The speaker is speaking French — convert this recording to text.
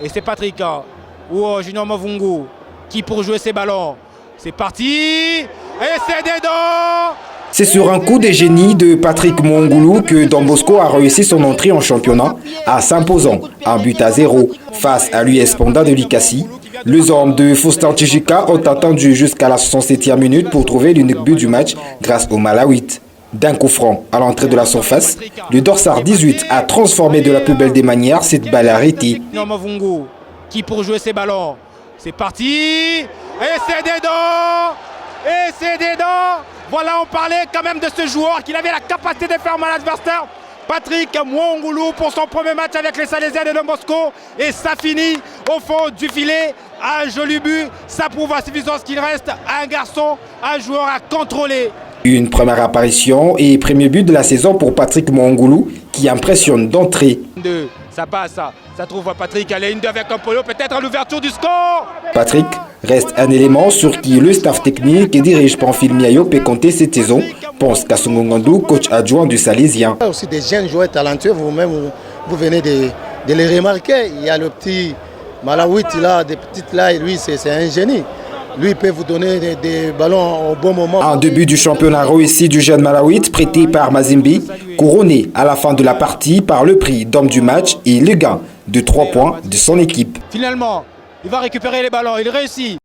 Et c'est Patrick ou Junior Mavungu qui pour jouer ses ballons. C'est parti. Et c'est dedans. C'est sur un coup de génie de Patrick Mwongulu que Don Bosco a réussi son entrée en championnat en s'imposant 1-0 face à l'US Panda de Likasi. Les hommes de Faustin Tchijika ont attendu jusqu'à la 67e minute pour trouver l'unique but du match grâce au Malawite. D'un coup franc à l'entrée de la surface, le dorsard 18 a transformé de la plus belle des manières cette balle arrêtée. Mavungu qui pour jouer ses ballons. C'est parti. Et c'est dedans. Et c'est dedans. Voilà, on parlait quand même de ce joueur qui avait la capacité de faire mal adversaire. Patrick Mwongulu pour son premier match avec les Salésiens de Don Bosco. Et ça finit au fond du filet. Un joli but. Ça prouve à suffisance qu'il reste un garçon, un joueur à contrôler. Une première apparition et premier but de la saison pour Patrick Mwongulu qui impressionne d'entrée. Ça passe, ça trouve Patrick à la ligne 2 avec un polo, peut-être à l'ouverture du score. Patrick reste un élément sur qui le staff technique et dirige Pamphile Miayo peut compter cette saison, pense Kassongo Ngandou, coach adjoint du Salésien. Il y a aussi des jeunes joueurs talentueux, vous-même vous venez de les remarquer. Il y a le petit Malawite là, des petites là, et lui c'est un génie. Lui, il peut vous donner des ballons au bon moment. Un début du championnat réussi du jeune Malawite, prêté par Mazembe, couronné à la fin de la partie par le prix d'homme du match et le gain de 3 points de son équipe. Finalement, il va récupérer les ballons, il réussit.